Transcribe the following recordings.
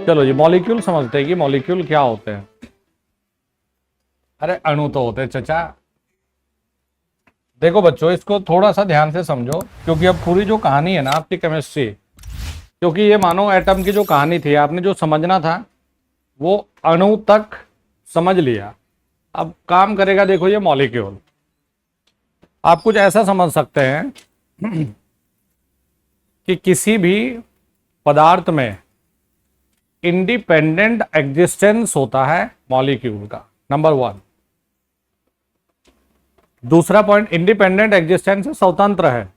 चलो जी, मॉलिक्यूल समझते हैं कि मॉलिक्यूल क्या होते हैं। अरे अणु तो होते हैं चचा। देखो बच्चों, इसको थोड़ा सा ध्यान से समझो, क्योंकि अब पूरी जो कहानी है ना आपकी केमिस्ट्री, क्योंकि ये मानो एटम की जो कहानी थी, आपने जो समझना था वो अणु तक समझ लिया। अब काम करेगा देखो ये मॉलिक्यूल। आप कुछ ऐसा समझ सकते हैं कि किसी भी पदार्थ में इंडिपेंडेंट एग्जिस्टेंस होता है मॉलिक्यूल का, नंबर वन। दूसरा पॉइंट, इंडिपेंडेंट एग्जिस्टेंस स्वतंत्र है।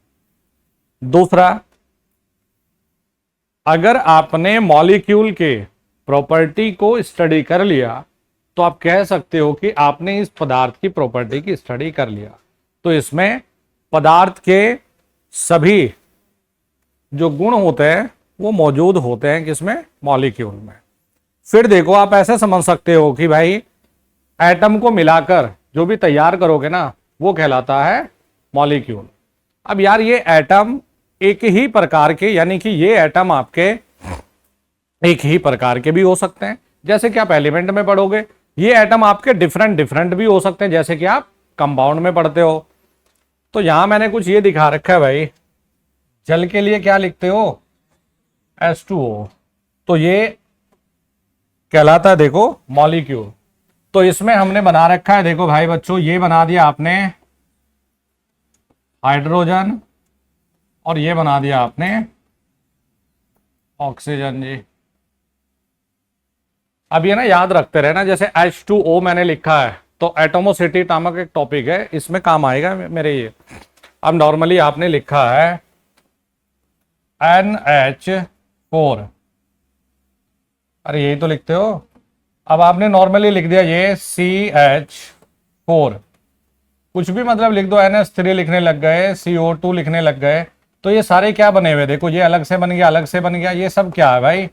दूसरा, अगर आपने मॉलिक्यूल के प्रॉपर्टी को स्टडी कर लिया तो आप कह सकते हो कि आपने इस पदार्थ की प्रॉपर्टी की स्टडी कर लिया। तो इसमें पदार्थ के सभी जो गुण होते हैं वो मौजूद होते हैं किसमें? मॉलिक्यूल में। फिर देखो, आप ऐसे समझ सकते हो कि भाई एटम को मिलाकर जो भी तैयार करोगे ना वो कहलाता है मॉलिक्यूल। अब यार ये एटम एक ही प्रकार के, यानी कि ये एटम आपके एक ही प्रकार के भी हो सकते हैं, जैसे कि आप एलिमेंट में पढ़ोगे। ये एटम आपके डिफरेंट डिफरेंट भी हो सकते हैं, जैसे कि आप कंपाउंड में पढ़ते हो। तो यहां मैंने कुछ ये दिखा रखा है भाई, जल के लिए क्या लिखते हो? H2O। तो ये कहलाता है देखो मॉलिक्यूल। तो इसमें हमने बना रखा है, देखो भाई बच्चों, ये बना दिया आपने हाइड्रोजन और ये बना दिया आपने ऑक्सीजन जी। अब ये ना याद रखते रहना, जैसे H2O मैंने लिखा है तो एटोमोसिटी नामक एक टॉपिक है, इसमें काम आएगा मेरे ये। अब नॉर्मली आपने लिखा है NH4, अरे यही तो लिखते हो। अब आपने नॉर्मली लिख दिया ये CH4, कुछ भी मतलब लिख दो, NH3 लिखने लग गए, CO2 लिखने लग गए। तो ये सारे क्या बने हुए? देखो ये अलग से बन गया, अलग से बन गया, ये सब क्या है भाई?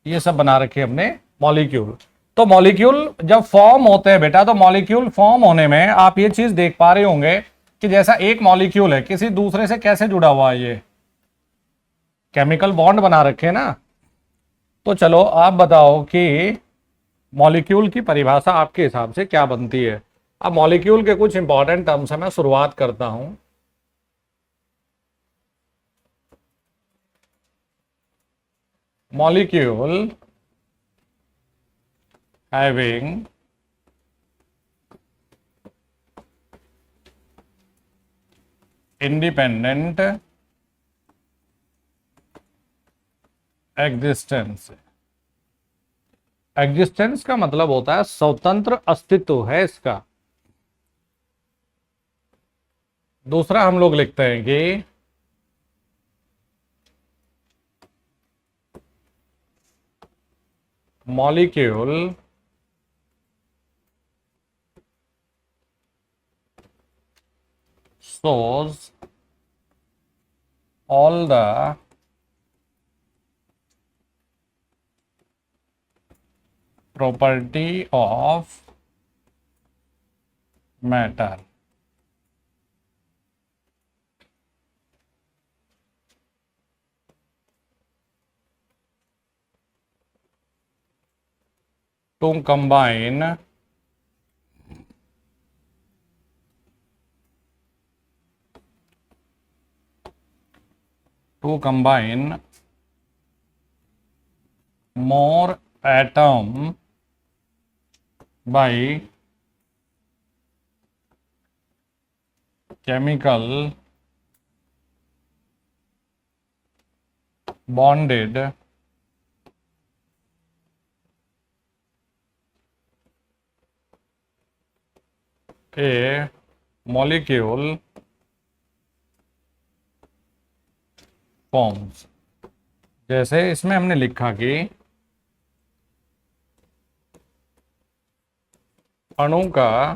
ये सब बना रखे हमने मॉलिक्यूल। तो मॉलिक्यूल जब फॉर्म होते हैं बेटा, तो मॉलिक्यूल फॉर्म होने में आप ये चीज देख पा रहे होंगे कि जैसा एक मॉलिक्यूल है किसी दूसरे से कैसे जुड़ा हुआ है, ये केमिकल बॉन्ड बना रखे ना। तो चलो आप बताओ कि मॉलिक्यूल की परिभाषा आपके हिसाब से क्या बनती है? अब मॉलिक्यूल के कुछ इंपॉर्टेंट टर्म्स है, मैं शुरुआत करता हूं। Molecule having independent existence. Existence का मतलब होता है स्वतंत्र अस्तित्व है इसका। दूसरा हम लोग लिखते हैं कि molecule shows all the property of matter। to combine more atom by chemical bonded a molecule forms। जैसे इसमें हमने लिखा कि अणु का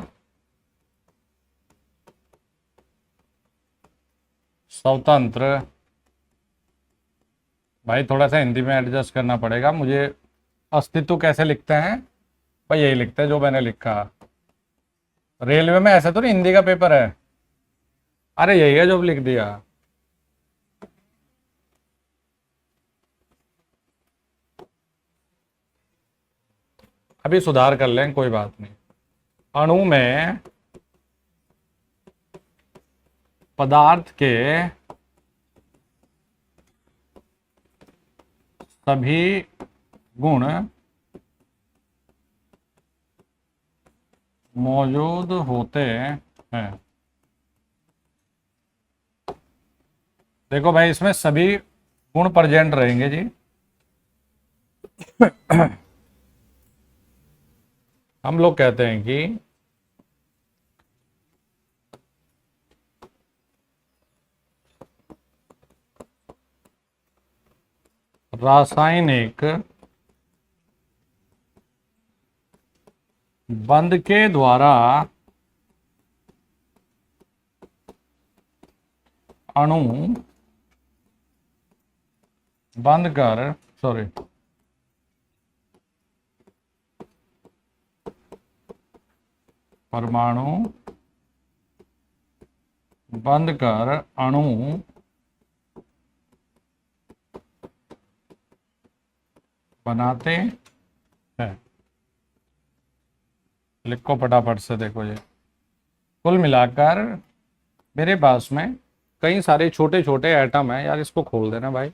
स्वतंत्र, भाई थोड़ा सा हिंदी में एडजस्ट करना पड़ेगा मुझे। अस्तित्व कैसे लिखते हैं भाई? यही लिखते हैं जो मैंने लिखा। रेलवे में ऐसा तो नहीं हिंदी का पेपर है? अरे यही है जो लिख दिया। अभी सुधार कर लें, कोई बात नहीं। अणु में पदार्थ के सभी गुण मौजूद होते हैं। देखो भाई, इसमें सभी गुण प्रेजेंट रहेंगे जी। हम लोग कहते हैं कि रासायनिक बंध के द्वारा अणु बंद कर, सॉरी, परमाणु बंद कर अणु बनाते हैं। लिखो फटाफट से, देखो ये कुल मिलाकर मेरे पास में कई सारे छोटे छोटे एटम हैं। यार इसको खोल देना भाई,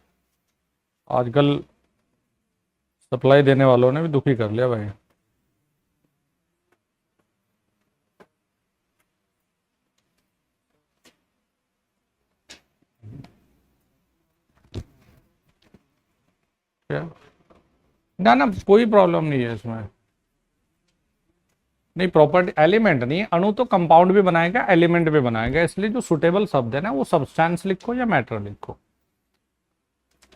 आजकल सप्लाई देने वालों ने भी दुखी कर लिया भाई। क्या? ना ना, कोई प्रॉब्लम नहीं है इसमें। नहीं, प्रॉपर्टी एलिमेंट नहीं, अणु तो कंपाउंड भी बनाएगा, एलिमेंट भी बनाएगा, इसलिए जो सुटेबल शब्द है ना वो सब्सटेंस लिखो या मैटर लिखो।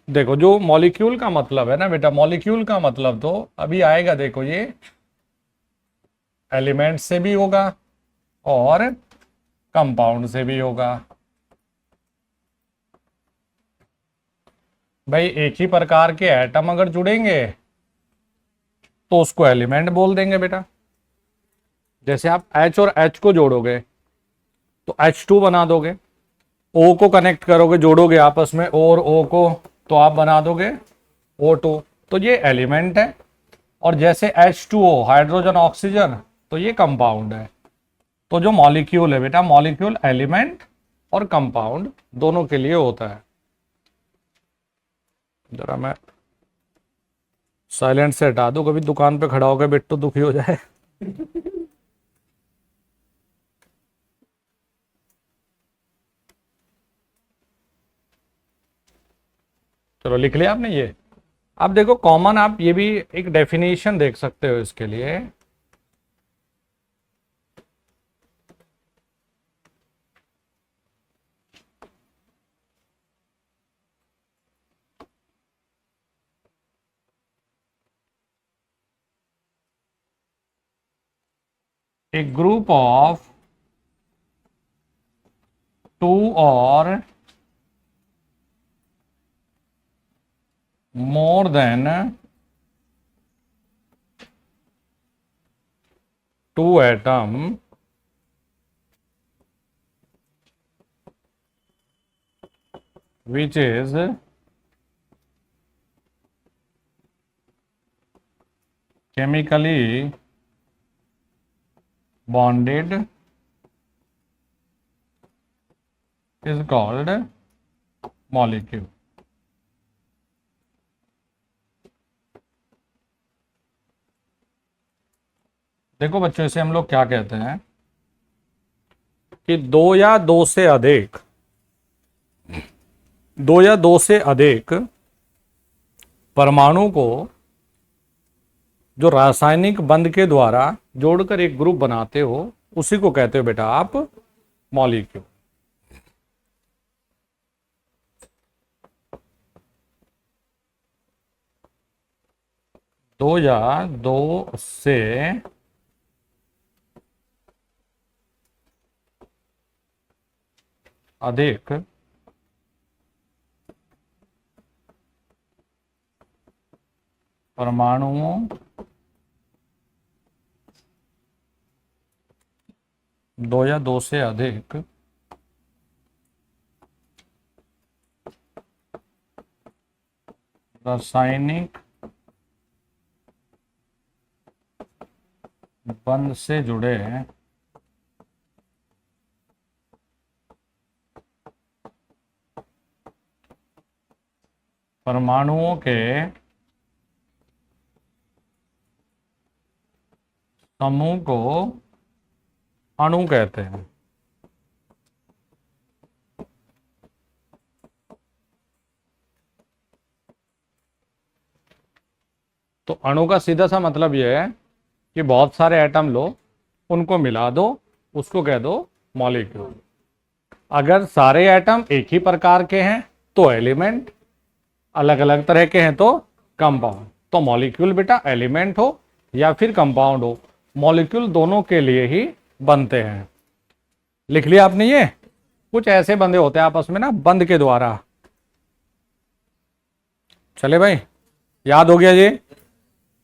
देखो, जो मॉलिक्यूल का मतलब है ना बेटा, मॉलिक्यूल का मतलब तो अभी आएगा, देखो ये एलिमेंट से भी होगा और कंपाउंड से भी होगा। भाई एक ही प्रकार के एटम अगर जुड़ेंगे तो उसको एलिमेंट बोल देंगे बेटा। जैसे आप H और H को जोड़ोगे तो H2 बना दोगे, O को कनेक्ट करोगे, जोड़ोगे आपस में O और O को, तो आप बना दोगे O2। तो ये एलिमेंट है। और जैसे H2O हाइड्रोजन ऑक्सीजन, तो ये कंपाउंड है। तो जो मॉलिक्यूल है बेटा, मॉलिक्यूल एलिमेंट और कंपाउंड दोनों के लिए होता है। जरा मैं साइलेंट से हटा दूं, कभी दुकान पे खड़ा होकर बिट्टू दुखी हो जाए। चलो लिख लिया आपने ये। अब देखो कॉमन, आप ये भी एक डेफिनेशन देख सकते हो इसके लिए। A group of two or more than two atom which is chemically bonded is called molecule। देखो बच्चों, इसे हम लोग क्या कहते हैं कि दो या दो से अधिक परमाणु को जो रासायनिक बंध के द्वारा जोड़कर एक ग्रुप बनाते हो, उसी को कहते हो बेटा आप मॉलिक्यूल। दो या दो से अधिक परमाणुओं दो या दो से अधिक रासायनिक बंध से जुड़े परमाणुओं के समूह को अणु कहते हैं। तो अणु का सीधा सा मतलब यह है कि बहुत सारे एटम लो, उनको मिला दो, उसको कह दो मॉलिक्यूल। अगर सारे एटम एक ही प्रकार के हैं तो एलिमेंट, अलग अलग तरह के हैं तो कंपाउंड। तो मॉलिक्यूल बेटा एलिमेंट हो या फिर कंपाउंड हो, मॉलिक्यूल दोनों के लिए ही बनते हैं। लिख लिया आपने? ये कुछ ऐसे बंधे होते हैं आपस में ना, बंध के द्वारा। चले भाई, याद हो गया ये?